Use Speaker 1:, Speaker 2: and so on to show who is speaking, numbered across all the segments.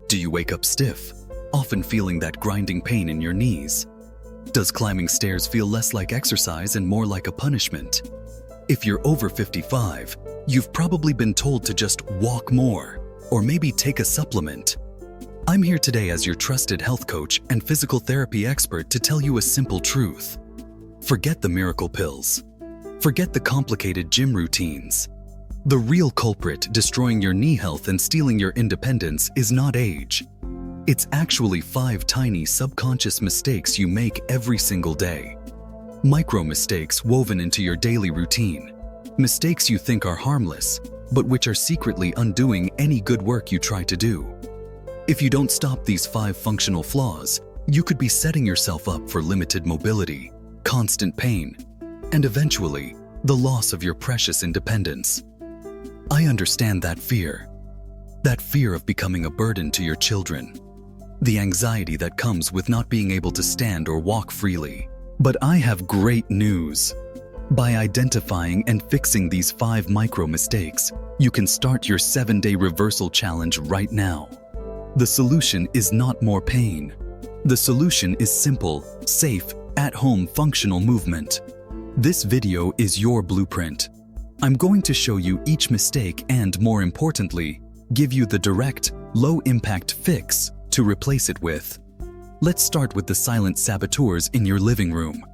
Speaker 1: Do you wake up stiff, often feeling that grinding pain in your knees? Does climbing stairs feel less like exercise and more like a punishment? If you're over 55, you've probably been told to just walk more, or maybe take a supplement. I'm here today as your trusted health coach and physical therapy expert to tell you a simple truth. Forget the miracle pills. Forget the complicated gym routines. The real culprit destroying your knee health and stealing your independence is not age. It's actually 5 tiny subconscious mistakes you make every single day. Micro mistakes woven into your daily routine. Mistakes you think are harmless, but which are secretly undoing any good work you try to do. If you don't stop these 5 functional flaws, you could be setting yourself up for limited mobility, constant pain, and eventually, the loss of your precious independence. I understand that fear of becoming a burden to your children, the anxiety that comes with not being able to stand or walk freely. But I have great news. By identifying and fixing these 5 micro mistakes, you can start your 7-day reversal challenge right now. The solution is not more pain. The solution is simple, safe, at-home functional movement. This video is your blueprint. I'm going to show you each mistake and, more importantly, give you the direct, low-impact fix to replace it with. Let's start with the silent saboteurs in your living room.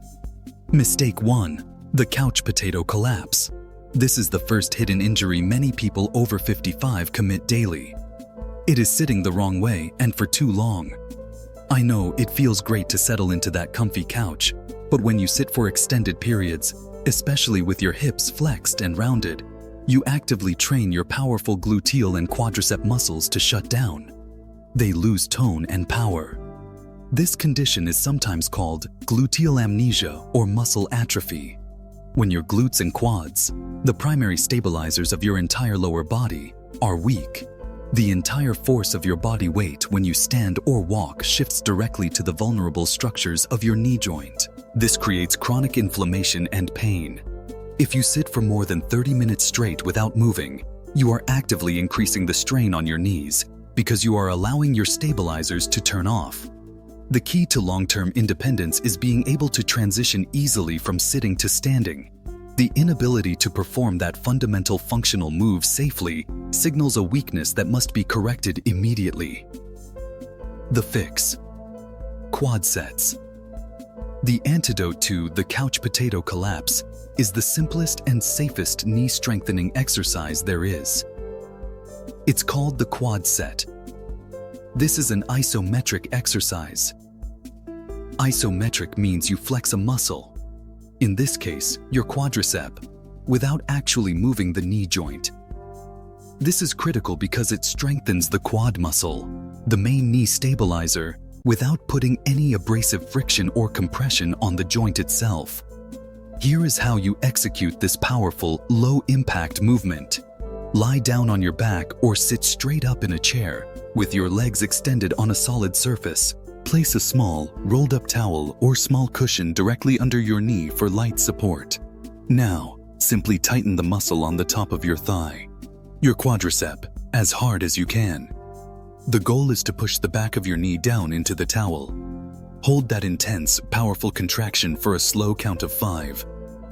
Speaker 1: Mistake 1. The couch potato collapse. This is the first hidden injury many people over 55 commit daily. It is sitting the wrong way and for too long. I know it feels great to settle into that comfy couch, but when you sit for extended periods, especially with your hips flexed and rounded, you actively train your powerful gluteal and quadricep muscles to shut down. They lose tone and power. This condition is sometimes called gluteal amnesia or muscle atrophy. When your glutes and quads, the primary stabilizers of your entire lower body, are weak, the entire force of your body weight when you stand or walk shifts directly to the vulnerable structures of your knee joint. This creates chronic inflammation and pain. If you sit for more than 30 minutes straight without moving, you are actively increasing the strain on your knees because you are allowing your stabilizers to turn off. The key to long-term independence is being able to transition easily from sitting to standing. The inability to perform that fundamental functional move safely signals a weakness that must be corrected immediately. The fix. Quad sets. The antidote to the couch potato collapse is the simplest and safest knee strengthening exercise there is. It's called the quad set. This is an isometric exercise. Isometric means you flex a muscle, in this case, your quadricep, without actually moving the knee joint. This is critical because it strengthens the quad muscle, the main knee stabilizer, without putting any abrasive friction or compression on the joint itself. Here is how you execute this powerful, low-impact movement. Lie down on your back or sit straight up in a chair, with your legs extended on a solid surface. Place a small, rolled-up towel or small cushion directly under your knee for light support. Now, simply tighten the muscle on the top of your thigh, your quadricep, as hard as you can. The goal is to push the back of your knee down into the towel. Hold that intense, powerful contraction for a slow count of 5.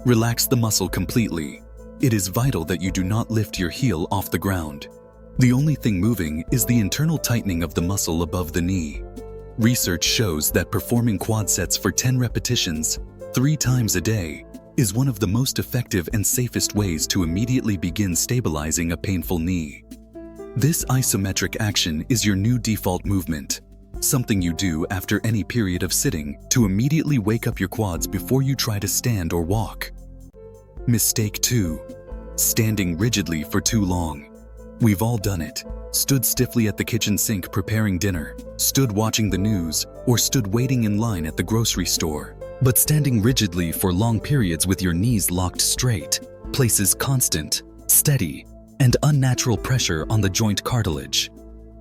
Speaker 1: Relax the muscle completely. It is vital that you do not lift your heel off the ground. The only thing moving is the internal tightening of the muscle above the knee. Research shows that performing quad sets for 10 repetitions, 3 times a day, is one of the most effective and safest ways to immediately begin stabilizing a painful knee. This isometric action is your new default movement, something you do after any period of sitting to immediately wake up your quads before you try to stand or walk. Mistake 2. Standing rigidly for too long. We've all done it. Stood stiffly at the kitchen sink preparing dinner, stood watching the news, or stood waiting in line at the grocery store. But standing rigidly for long periods with your knees locked straight places constant, steady, and unnatural pressure on the joint cartilage.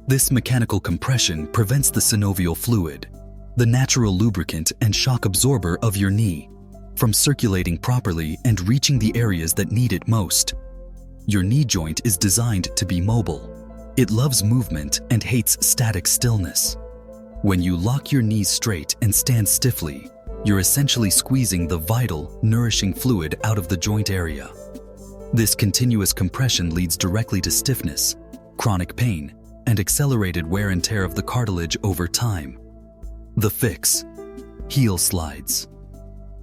Speaker 1: This mechanical compression prevents the synovial fluid, the natural lubricant and shock absorber of your knee, from circulating properly and reaching the areas that need it most. Your knee joint is designed to be mobile. It loves movement and hates static stillness. When you lock your knees straight and stand stiffly, you're essentially squeezing the vital, nourishing fluid out of the joint area. This continuous compression leads directly to stiffness, chronic pain, and accelerated wear and tear of the cartilage over time. The fix: heel slides.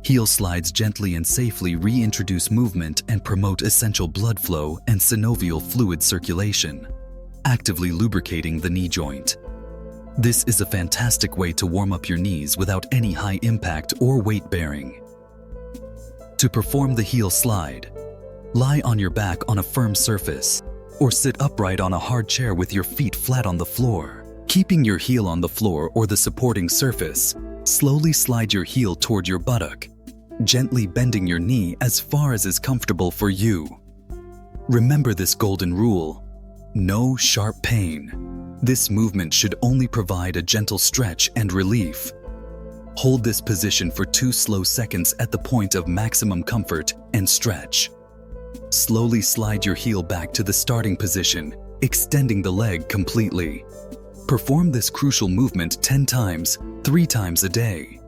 Speaker 1: Heel slides gently and safely reintroduce movement and promote essential blood flow and synovial fluid circulation, actively lubricating the knee joint. This is a fantastic way to warm up your knees without any high impact or weight bearing. To perform the heel slide, lie on your back on a firm surface or sit upright on a hard chair with your feet flat on the floor. Keeping your heel on the floor or the supporting surface, slowly slide your heel toward your buttock, gently bending your knee as far as is comfortable for you. Remember this golden rule: no sharp pain. This movement should only provide a gentle stretch and relief. Hold this position for 2 slow seconds at the point of maximum comfort and stretch. Slowly slide your heel back to the starting position, extending the leg completely. Perform this crucial movement 10 times, 3 times a day.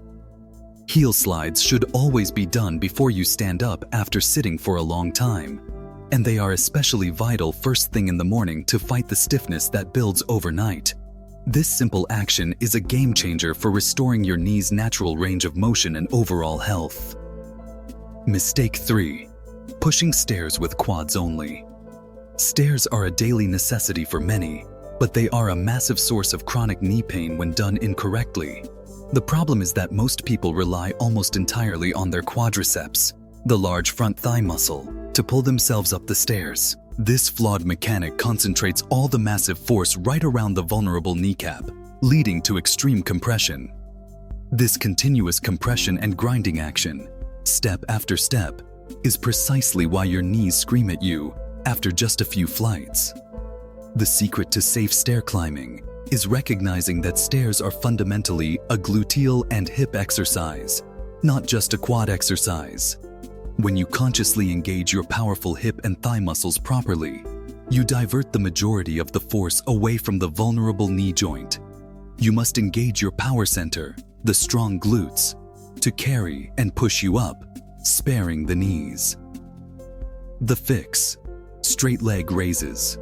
Speaker 1: Heel slides should always be done before you stand up after sitting for a long time, and they are especially vital first thing in the morning to fight the stiffness that builds overnight. This simple action is a game changer for restoring your knee's natural range of motion and overall health. Mistake 3: pushing stairs with quads only. Stairs are a daily necessity for many, but they are a massive source of chronic knee pain when done incorrectly. The problem is that most people rely almost entirely on their quadriceps, the large front thigh muscle, to pull themselves up the stairs. This flawed mechanic concentrates all the massive force right around the vulnerable kneecap, leading to extreme compression. This continuous compression and grinding action, step after step, is precisely why your knees scream at you after just a few flights. The secret to safe stair climbing is recognizing that stairs are fundamentally a gluteal and hip exercise, not just a quad exercise. When you consciously engage your powerful hip and thigh muscles properly, you divert the majority of the force away from the vulnerable knee joint. You must engage your power center, the strong glutes, to carry and push you up, sparing the knees. The fix: straight leg raises.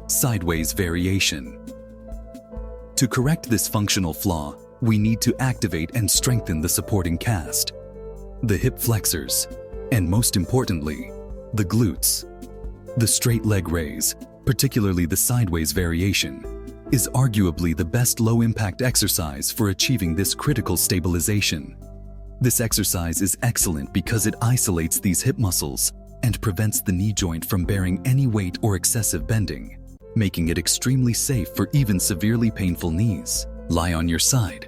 Speaker 1: Sideways variation. To correct this functional flaw, we need to activate and strengthen the supporting cast, the hip flexors, and most importantly, the glutes. The straight leg raise, particularly the sideways variation, is arguably the best low-impact exercise for achieving this critical stabilization. This exercise is excellent because it isolates these hip muscles and prevents the knee joint from bearing any weight or excessive bending, making it extremely safe for even severely painful knees. Lie on your side,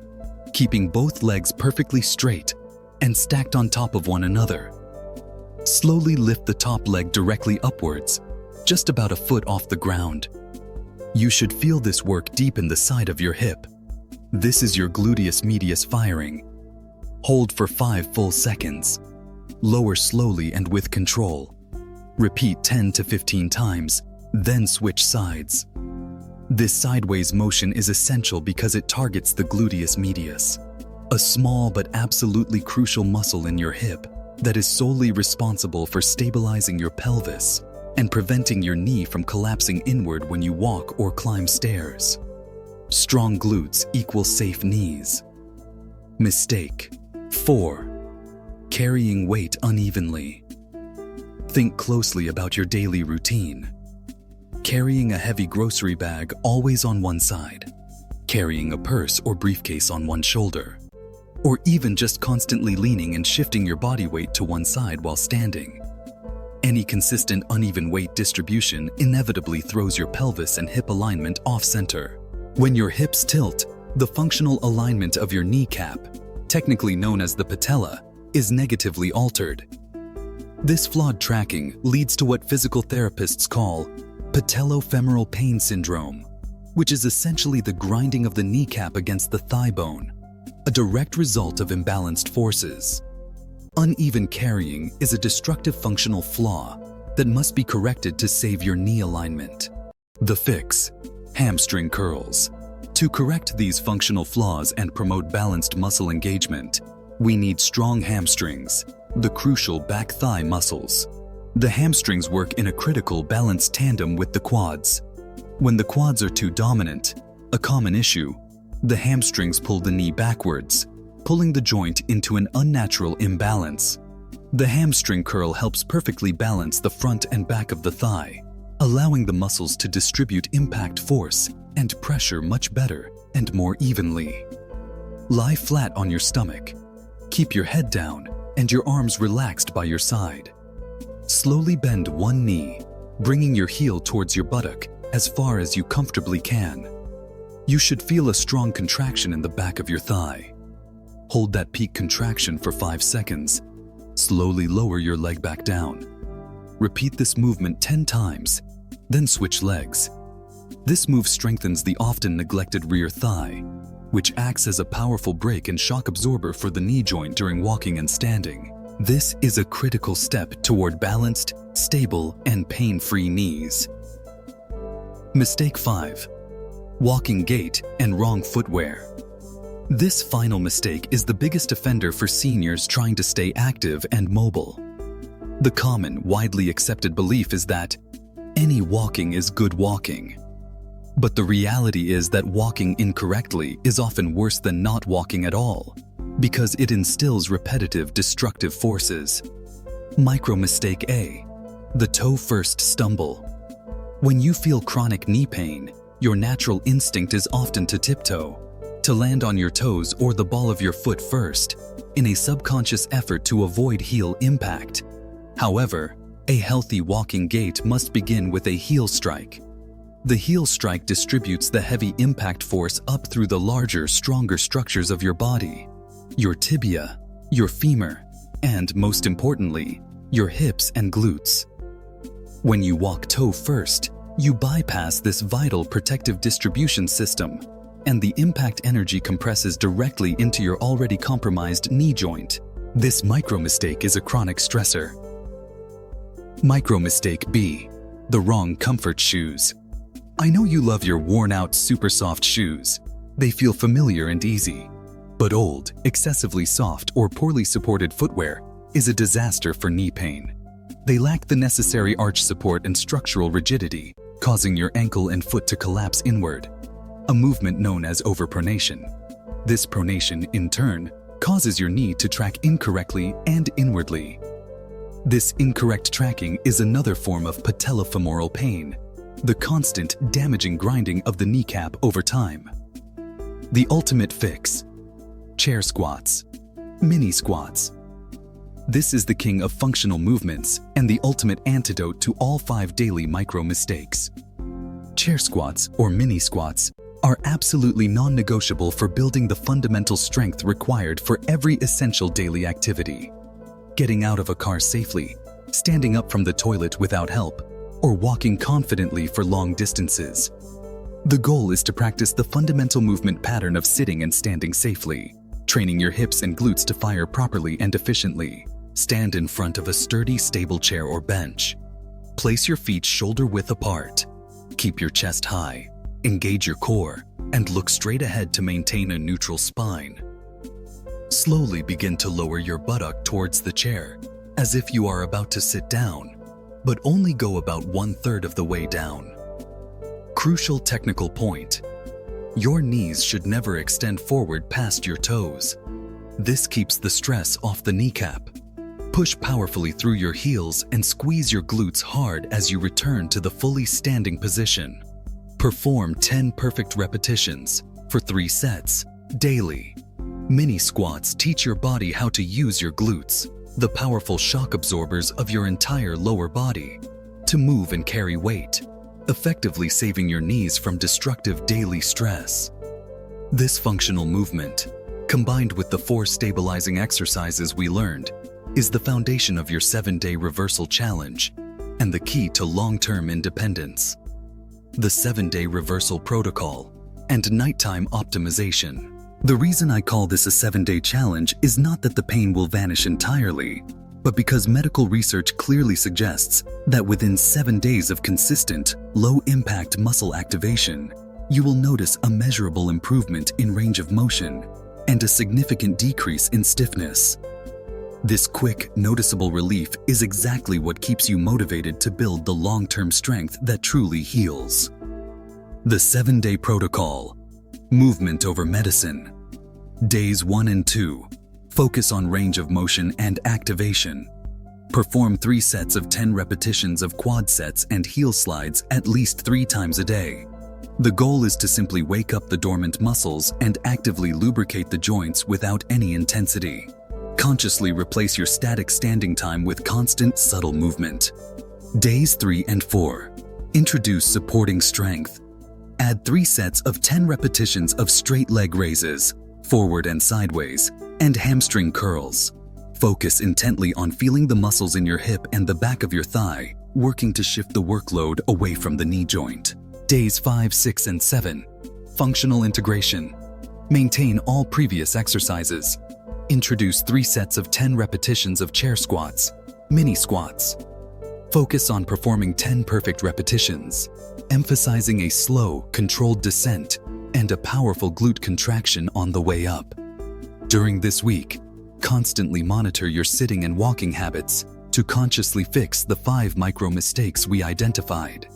Speaker 1: keeping both legs perfectly straight and stacked on top of one another. Slowly lift the top leg directly upwards, just about a foot off the ground. You should feel this work deep in the side of your hip. This is your gluteus medius firing. Hold for 5 full seconds. Lower slowly and with control. Repeat 10 to 15 times, then switch sides. This sideways motion is essential because it targets the gluteus medius, a small but absolutely crucial muscle in your hip that is solely responsible for stabilizing your pelvis and preventing your knee from collapsing inward when you walk or climb stairs. Strong glutes equal safe knees. Mistake 4: carrying weight unevenly. Think closely about your daily routine. Carrying a heavy grocery bag always on one side, carrying a purse or briefcase on one shoulder, or even just constantly leaning and shifting your body weight to one side while standing. Any consistent uneven weight distribution inevitably throws your pelvis and hip alignment off-center. When your hips tilt, the functional alignment of your kneecap, technically known as the patella, is negatively altered. This flawed tracking leads to what physical therapists call patellofemoral pain syndrome, which is essentially the grinding of the kneecap against the thigh bone, a direct result of imbalanced forces. Uneven carrying is a destructive functional flaw that must be corrected to save your knee alignment. The fix: hamstring curls. To correct these functional flaws and promote balanced muscle engagement, we need strong hamstrings, the crucial back thigh muscles. The hamstrings work in a critical balanced tandem with the quads. When the quads are too dominant, a common issue, the hamstrings pull the knee backwards, pulling the joint into an unnatural imbalance. The hamstring curl helps perfectly balance the front and back of the thigh, allowing the muscles to distribute impact force and pressure much better and more evenly. Lie flat on your stomach. Keep your head down and your arms relaxed by your side. Slowly bend one knee, bringing your heel towards your buttock as far as you comfortably can. You should feel a strong contraction in the back of your thigh. Hold that peak contraction for 5 seconds. Slowly lower your leg back down. Repeat this movement 10 times, then switch legs. This move strengthens the often neglected rear thigh, which acts as a powerful brake and shock absorber for the knee joint during walking and standing. This is a critical step toward balanced, stable, and pain-free knees. Mistake 5. Walking gait and wrong footwear. This final mistake is the biggest offender for seniors trying to stay active and mobile. The common, widely accepted belief is that any walking is good walking. But the reality is that walking incorrectly is often worse than not walking at all, because it instills repetitive destructive forces. Micro mistake A: the toe-first stumble. When you feel chronic knee pain, your natural instinct is often to tiptoe, to land on your toes or the ball of your foot first, in a subconscious effort to avoid heel impact. However, a healthy walking gait must begin with a heel strike. The heel strike distributes the heavy impact force up through the larger, stronger structures of your body: your tibia, your femur, and, most importantly, your hips and glutes. When you walk toe first, you bypass this vital protective distribution system, and the impact energy compresses directly into your already compromised knee joint. This micro-mistake is a chronic stressor. Micro-mistake B: the wrong comfort shoes. I know you love your worn-out, super soft shoes. They feel familiar and easy. But old, excessively soft, or poorly supported footwear is a disaster for knee pain. They lack the necessary arch support and structural rigidity, causing your ankle and foot to collapse inward, a movement known as overpronation. This pronation, in turn, causes your knee to track incorrectly and inwardly. This incorrect tracking is another form of patellofemoral pain, the constant, damaging grinding of the kneecap over time. The ultimate fix: chair squats, mini squats. This is the king of functional movements and the ultimate antidote to all 5 daily micro-mistakes. Chair squats, or mini squats, are absolutely non-negotiable for building the fundamental strength required for every essential daily activity. Getting out of a car safely, standing up from the toilet without help, or walking confidently for long distances. The goal is to practice the fundamental movement pattern of sitting and standing safely, training your hips and glutes to fire properly and efficiently. Stand in front of a sturdy, stable chair or bench. Place your feet shoulder-width apart. Keep your chest high, engage your core, and look straight ahead to maintain a neutral spine. Slowly begin to lower your buttock towards the chair, as if you are about to sit down, but only go about 1/3 of the way down. Crucial technical point: your knees should never extend forward past your toes. This keeps the stress off the kneecap. Push powerfully through your heels and squeeze your glutes hard as you return to the fully standing position. Perform 10 perfect repetitions for 3 sets daily. Mini squats teach your body how to use your glutes, the powerful shock absorbers of your entire lower body, to move and carry weight, effectively saving your knees from destructive daily stress. This functional movement, combined with the 4 stabilizing exercises we learned, is the foundation of your 7-day reversal challenge and the key to long-term independence. The 7-day reversal protocol and nighttime optimization. The reason I call this a 7-day challenge is not that the pain will vanish entirely, but because medical research clearly suggests that within 7 days of consistent, low-impact muscle activation, you will notice a measurable improvement in range of motion and a significant decrease in stiffness. This quick, noticeable relief is exactly what keeps you motivated to build the long-term strength that truly heals. The 7-Day Protocol. Movement over medicine. Days 1 and 2. Focus on range of motion and activation. Perform 3 sets of 10 repetitions of quad sets and heel slides at least 3 times a day. The goal is to simply wake up the dormant muscles and actively lubricate the joints without any intensity. Consciously replace your static standing time with constant, subtle movement. Days 3 and 4. Introduce supporting strength. Add 3 sets of 10 repetitions of straight leg raises, forward and sideways, and hamstring curls. Focus intently on feeling the muscles in your hip and the back of your thigh, working to shift the workload away from the knee joint. Days 5, 6, and 7. Functional integration. Maintain all previous exercises. Introduce 3 sets of 10 repetitions of chair squats, mini squats. Focus on performing 10 perfect repetitions, emphasizing a slow, controlled descent and a powerful glute contraction on the way up. During this week, constantly monitor your sitting and walking habits to consciously fix the 5 micro mistakes we identified.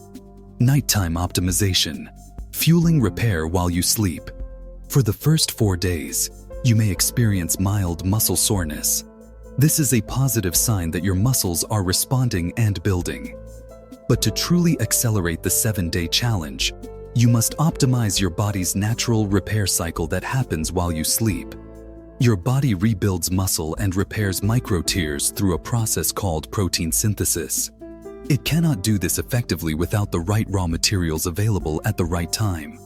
Speaker 1: Nighttime optimization. Fueling repair while you sleep. For the first 4 days, you may experience mild muscle soreness. This is a positive sign that your muscles are responding and building. But to truly accelerate the 7-day challenge, you must optimize your body's natural repair cycle that happens while you sleep. Your body rebuilds muscle and repairs micro-tears through a process called protein synthesis. It cannot do this effectively without the right raw materials available at the right time.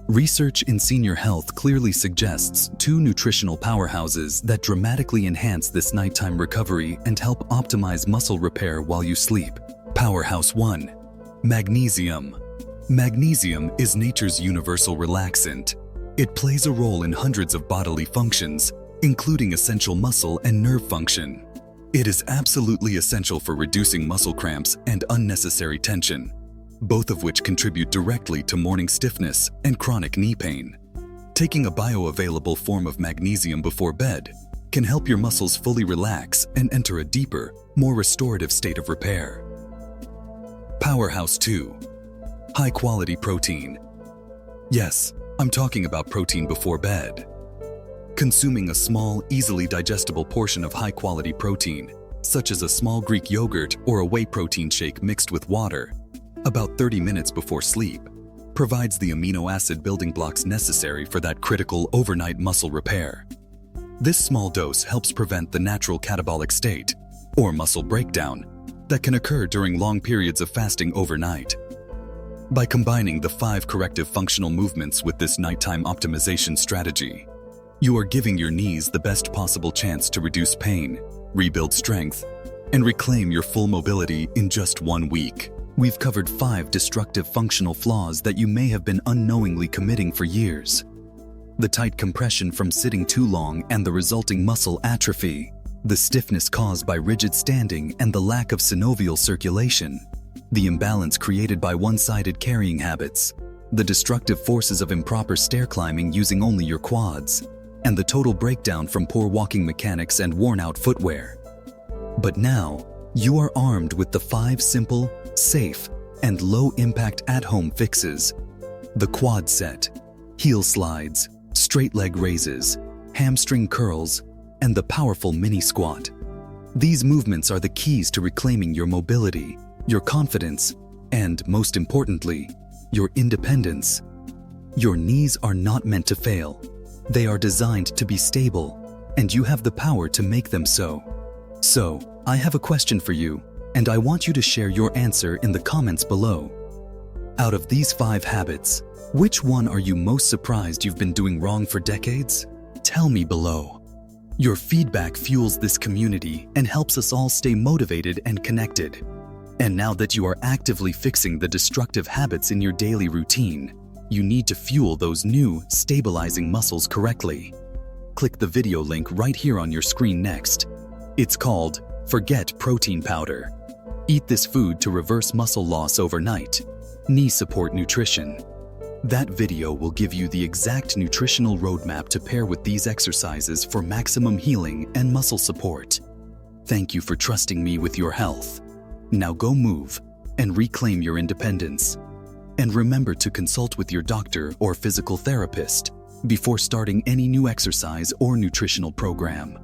Speaker 1: Research in senior health clearly suggests 2 nutritional powerhouses that dramatically enhance this nighttime recovery and help optimize muscle repair while you sleep. Powerhouse 1. Magnesium. Magnesium is nature's universal relaxant. It plays a role in hundreds of bodily functions, including essential muscle and nerve function. It is absolutely essential for reducing muscle cramps and unnecessary tension, both of which contribute directly to morning stiffness and chronic knee pain. Taking a bioavailable form of magnesium before bed can help your muscles fully relax and enter a deeper, more restorative state of repair. Powerhouse 2. High-quality protein. Yes, I'm talking about protein before bed. Consuming a small, easily digestible portion of high-quality protein, such as a small Greek yogurt or a whey protein shake mixed with water, about 30 minutes before sleep, provides the amino acid building blocks necessary for that critical overnight muscle repair. This small dose helps prevent the natural catabolic state, or muscle breakdown, that can occur during long periods of fasting overnight. By combining the 5 corrective functional movements with this nighttime optimization strategy, you are giving your knees the best possible chance to reduce pain, rebuild strength, and reclaim your full mobility in just 1 week. We've covered 5 destructive functional flaws that you may have been unknowingly committing for years. The tight compression from sitting too long and the resulting muscle atrophy, the stiffness caused by rigid standing and the lack of synovial circulation, the imbalance created by one-sided carrying habits, the destructive forces of improper stair climbing using only your quads, and the total breakdown from poor walking mechanics and worn-out footwear. But now, you are armed with the 5 simple, safe, and low-impact at-home fixes: the quad set, heel slides, straight leg raises, hamstring curls, and the powerful mini squat. These movements are the keys to reclaiming your mobility, your confidence, and, most importantly, your independence. Your knees are not meant to fail. They are designed to be stable, and you have the power to make them so. So, I have a question for you, and I want you to share your answer in the comments below. Out of these 5 habits, which one are you most surprised you've been doing wrong for decades? Tell me below. Your feedback fuels this community and helps us all stay motivated and connected. And now that you are actively fixing the destructive habits in your daily routine, you need to fuel those new, stabilizing muscles correctly. Click the video link right here on your screen next. It's called Forget protein powder. Eat this food to reverse muscle loss overnight. Knee support nutrition. That video will give you the exact nutritional roadmap to pair with these exercises for maximum healing and muscle support. Thank you for trusting me with your health. Now go move and reclaim your independence. And remember to consult with your doctor or physical therapist before starting any new exercise or nutritional program.